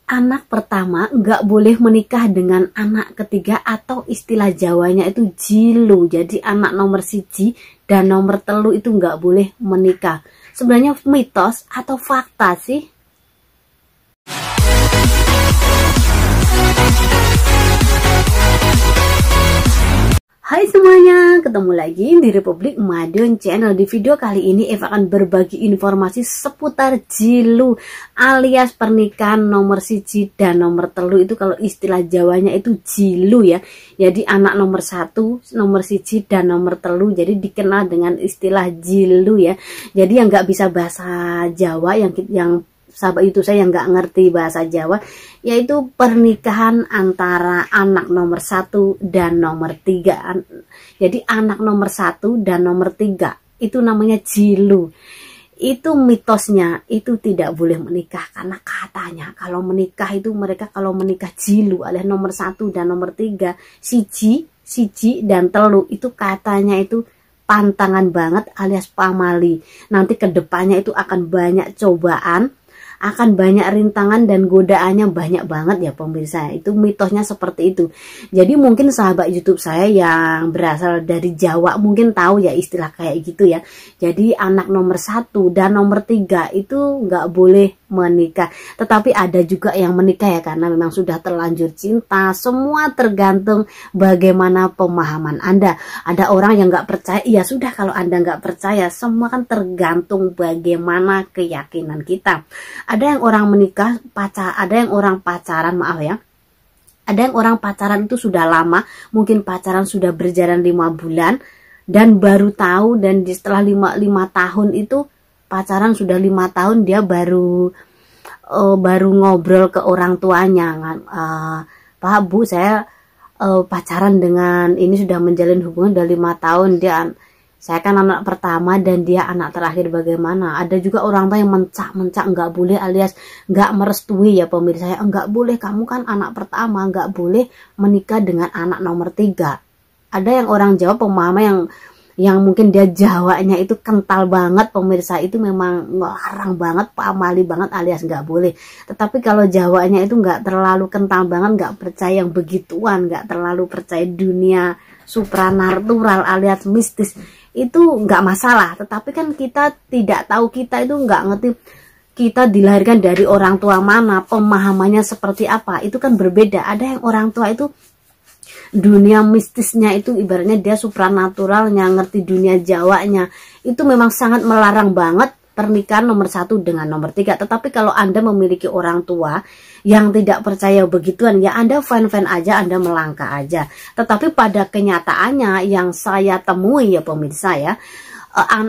anak pertama nggak boleh menikah dengan anak ketiga, atau istilah Jawanya itu jilu. Jadi anak nomor siji dan nomor telu itu nggak boleh menikah. Sebenarnya mitos atau fakta sih? Hai semuanya, ketemu lagi di Republik Madun Channel. Di video kali ini Eva akan berbagi informasi seputar jilu alias pernikahan nomor siji dan nomor telu. Itu kalau istilah Jawanya itu jilu ya. Jadi anak nomor satu, nomor siji dan nomor telu, jadi dikenal dengan istilah jilu ya. Jadi yang nggak bisa bahasa Jawa, yang sahabat itu saya yang nggak ngerti bahasa Jawa, yaitu pernikahan antara anak nomor satu dan nomor tiga. Jadi anak nomor satu dan nomor tiga itu namanya jilu. Itu mitosnya, itu tidak boleh menikah, karena katanya kalau menikah itu mereka kalau menikah jilu alias nomor satu dan nomor tiga, siji dan telu, itu katanya itu pantangan banget alias pamali. Nanti kedepannya itu akan banyak cobaan, akan banyak rintangan dan godaannya banyak banget ya pemirsa. Itu mitosnya seperti itu. Jadi mungkin sahabat YouTube saya yang berasal dari Jawa mungkin tahu ya istilah kayak gitu ya. Jadi anak nomor satu dan nomor tiga itu nggak boleh menikah. Tetapi ada juga yang menikah ya, karena memang sudah terlanjur cinta. Semua tergantung bagaimana pemahaman Anda. Ada orang yang nggak percaya, ya sudah, kalau Anda nggak percaya, semua kan tergantung bagaimana keyakinan kita. Ada yang orang menikah ada yang orang pacaran, maaf ya. Ada yang orang pacaran itu sudah lama, mungkin pacaran sudah berjalan 5 bulan dan baru tahu, dan setelah 5 tahun itu pacaran sudah 5 tahun dia baru ngobrol ke orang tuanya, Pak Bu, saya pacaran dengan ini sudah menjalin hubungan udah 5 tahun, saya kan anak pertama dan dia anak terakhir, bagaimana? Ada juga orang tua yang mencak nggak boleh alias nggak merestui ya pemirsa, saya nggak boleh, kamu kan anak pertama, nggak boleh menikah dengan anak nomor 3. Ada yang orang Jawa pemahaman yang mungkin dia Jawanya itu kental banget pemirsa, itu memang ngelarang banget, pamali banget alias nggak boleh. Tetapi kalau Jawanya itu nggak terlalu kental banget, nggak percaya yang begituan, nggak terlalu percaya dunia supranatural alias mistis, itu nggak masalah. Tetapi kan kita tidak tahu, kita itu nggak ngerti kita dilahirkan dari orang tua mana, pemahamannya seperti apa, itu kan berbeda. Ada yang orang tua itu dunia mistisnya itu ibaratnya dia supranaturalnya, ngerti dunia Jawanya, itu memang sangat melarang banget pernikahan nomor 1 dengan nomor 3. Tetapi kalau Anda memiliki orang tua yang tidak percaya begituan, ya Anda fine-fine aja, Anda melangkah aja. Tetapi pada kenyataannya yang saya temui ya pemirsa ya,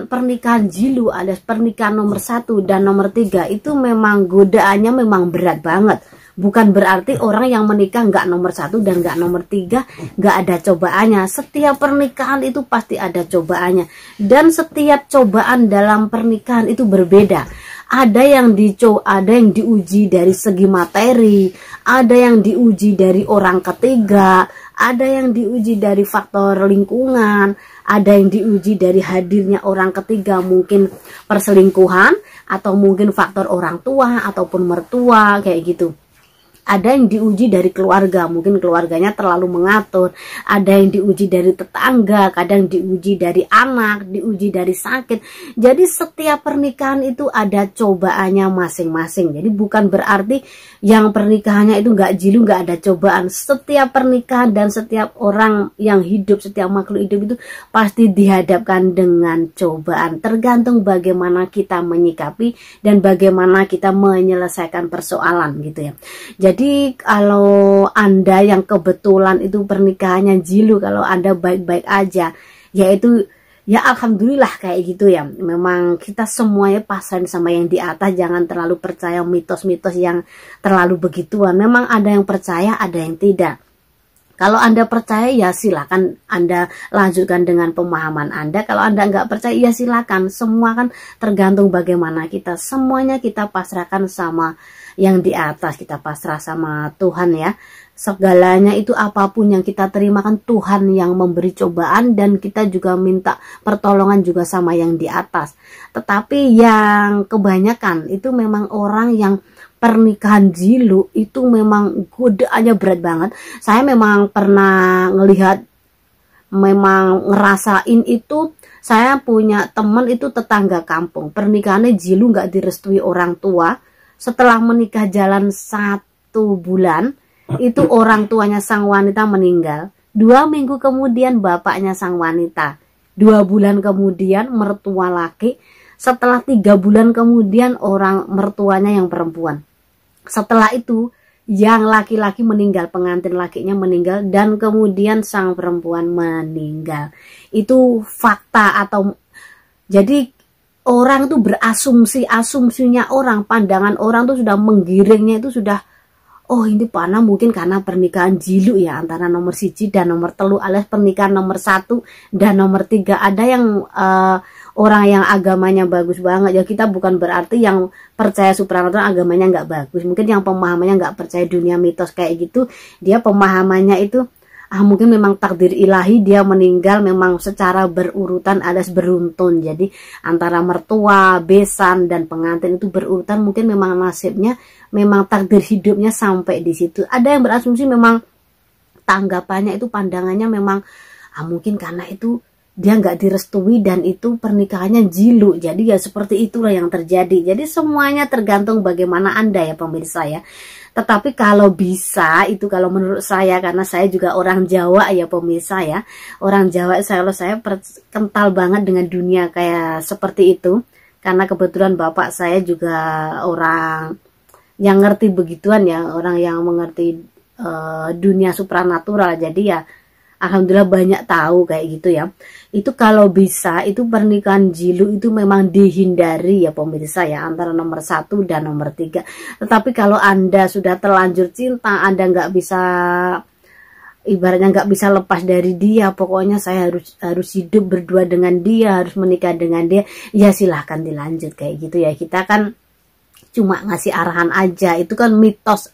pernikahan jilu alias pernikahan nomor 1 dan nomor 3 itu memang godaannya memang berat banget. Bukan berarti orang yang menikah nggak nomor 1 dan nggak nomor 3 nggak ada cobaannya. Setiap pernikahan itu pasti ada cobaannya, dan setiap cobaan dalam pernikahan itu berbeda. Ada yang diuji dari segi materi, ada yang diuji dari orang ketiga, ada yang diuji dari faktor lingkungan, ada yang diuji dari hadirnya orang ketiga, mungkin perselingkuhan, atau mungkin faktor orang tua ataupun mertua kayak gitu. Ada yang diuji dari keluarga, mungkin keluarganya terlalu mengatur. Ada yang diuji dari tetangga, kadang diuji dari anak, diuji dari sakit. Jadi setiap pernikahan itu ada cobaannya masing-masing. Jadi bukan berarti yang pernikahannya itu nggak jilu, nggak ada cobaan. Setiap pernikahan dan setiap orang yang hidup, setiap makhluk hidup itu pasti dihadapkan dengan cobaan. Tergantung bagaimana kita menyikapi dan bagaimana kita menyelesaikan persoalan gitu ya. Jadi kalau Anda yang kebetulan itu pernikahannya jilu, kalau Anda baik-baik aja, yaitu ya alhamdulillah kayak gitu ya. Memang kita semuanya pasrah sama yang di atas, jangan terlalu percaya mitos-mitos yang terlalu begituan. Memang ada yang percaya, ada yang tidak. Kalau Anda percaya ya silakan Anda lanjutkan dengan pemahaman Anda. Kalau Anda nggak percaya ya silakan. Semua kan tergantung bagaimana kita. Semuanya kita pasrahkan sama yang di atas, kita pasrah sama Tuhan ya. Segalanya itu apapun yang kita terima kan Tuhan yang memberi cobaan, dan kita juga minta pertolongan juga sama yang di atas. Tetapi yang kebanyakan itu memang orang yang pernikahan jilu itu memang godaannya berat banget. Saya memang pernah ngelihat, memang ngerasain itu. Saya punya temen itu tetangga kampung, pernikahannya jilu, nggak direstui orang tua. Setelah menikah jalan 1 bulan, itu orang tuanya sang wanita meninggal. 2 minggu kemudian bapaknya sang wanita. 2 bulan kemudian mertua laki. Setelah 3 bulan kemudian orang mertuanya yang perempuan. Setelah itu yang laki-laki meninggal, pengantin lakinya meninggal, dan kemudian sang perempuan meninggal. Itu fakta. Atau jadi orang tuh berasumsi, asumsinya orang, pandangan orang tuh sudah menggiringnya itu sudah, oh ini pana mungkin karena pernikahan jilu ya, antara nomor 1 dan nomor 3, alias pernikahan nomor 1 dan nomor 3. Ada yang orang yang agamanya bagus banget ya, kita bukan berarti yang percaya supranatural agamanya nggak bagus. Mungkin yang pemahamannya nggak percaya dunia mitos kayak gitu, dia pemahamannya itu mungkin memang takdir ilahi, dia meninggal memang secara berurutan alias beruntun. Jadi antara mertua, besan, dan pengantin itu berurutan, mungkin memang nasibnya, memang takdir hidupnya sampai di situ. Ada yang berasumsi memang tanggapannya itu, pandangannya memang mungkin karena itu dia nggak direstui dan itu pernikahannya jilu. Jadi ya seperti itulah yang terjadi. Jadi semuanya tergantung bagaimana Anda ya pemirsa ya. Tetapi kalau bisa itu, kalau menurut saya, karena saya juga orang Jawa ya pemirsa ya, orang Jawa saya kental banget dengan dunia kayak seperti itu, karena kebetulan bapak saya juga orang yang ngerti begituan ya, orang yang mengerti dunia supranatural. Jadi ya alhamdulillah banyak tahu kayak gitu ya. Itu kalau bisa itu pernikahan jilu itu memang dihindari ya pemirsa ya, antara nomor 1 dan nomor 3. Tetapi kalau Anda sudah terlanjur cinta, Anda nggak bisa, ibaratnya nggak bisa lepas dari dia, pokoknya saya harus hidup berdua dengan dia, harus menikah dengan dia, ya silahkan dilanjut kayak gitu ya. Kita kan cuma ngasih arahan aja, itu kan mitos.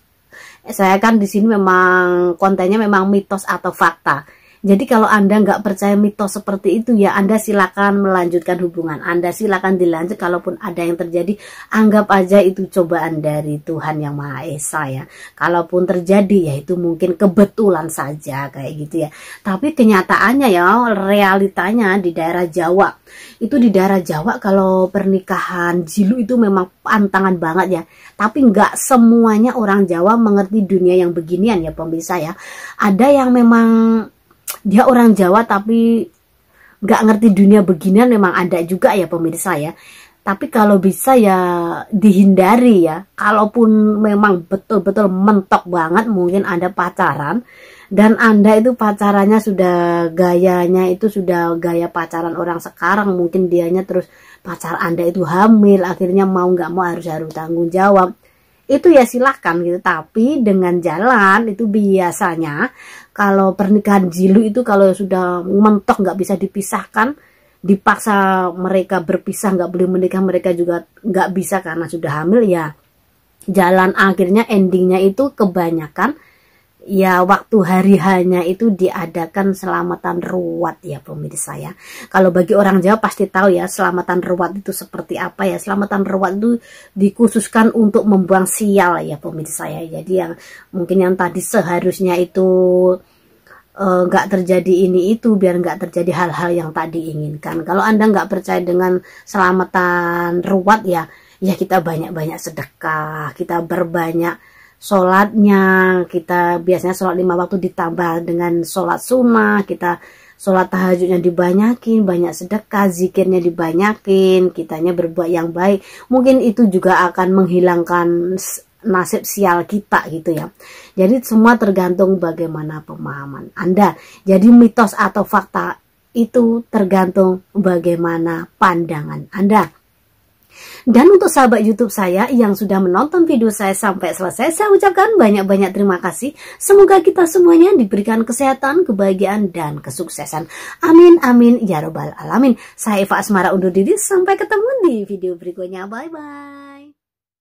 Saya kan di sini memang kontennya memang mitos atau fakta. Jadi kalau Anda nggak percaya mitos seperti itu ya, Anda silakan melanjutkan hubungan Anda, silakan dilanjut. Kalaupun ada yang terjadi, anggap aja itu cobaan dari Tuhan Yang Maha Esa ya. Kalaupun terjadi ya itu mungkin kebetulan saja kayak gitu ya. Tapi kenyataannya ya, realitanya di daerah Jawa, itu di daerah Jawa kalau pernikahan jilu itu memang pantangan banget ya. Tapi nggak semuanya orang Jawa mengerti dunia yang beginian ya pemirsa ya. Ada yang memang dia orang Jawa tapi nggak ngerti dunia beginian, memang ada juga ya pemirsa ya. Tapi kalau bisa ya dihindari ya. Kalaupun memang betul-betul mentok banget, mungkin Anda pacaran dan Anda itu pacarannya sudah gayanya itu sudah gaya pacaran orang sekarang, mungkin dianya terus pacar Anda itu hamil, akhirnya mau nggak mau harus tanggung jawab. Itu ya silahkan gitu. Tapi dengan jalan itu biasanya kalau pernikahan jilu itu kalau sudah mentok nggak bisa dipisahkan, dipaksa mereka berpisah, nggak boleh menikah, mereka juga nggak bisa karena sudah hamil ya. Jalan akhirnya endingnya itu kebanyakan ya waktu hari hanya itu diadakan selamatan ruwat ya pemirsa ya. Kalau bagi orang Jawa pasti tahu ya selamatan ruwat itu seperti apa ya. Selamatan ruwat itu dikhususkan untuk membuang sial ya pemirsa ya. Jadi yang mungkin yang tadi seharusnya itu nggak terjadi ini itu, biar nggak terjadi hal-hal yang tadi inginkan. Kalau Anda nggak percaya dengan selamatan ruwat ya, ya kita banyak-banyak sedekah, kita berbanyak sholatnya, kita biasanya sholat 5 waktu ditambah dengan sholat sunnah, kita sholat tahajudnya dibanyakin, banyak sedekah, zikirnya dibanyakin, kitanya berbuat yang baik, mungkin itu juga akan menghilangkan nasib sial kita gitu ya. Jadi semua tergantung bagaimana pemahaman Anda. Jadi mitos atau fakta itu tergantung bagaimana pandangan Anda. Dan untuk sahabat YouTube saya yang sudah menonton video saya sampai selesai, saya ucapkan banyak-banyak terima kasih. Semoga kita semuanya diberikan kesehatan, kebahagiaan, dan kesuksesan. Amin, amin, ya robbal alamin. Saya Eva Asmara undur diri, sampai ketemu di video berikutnya. Bye-bye.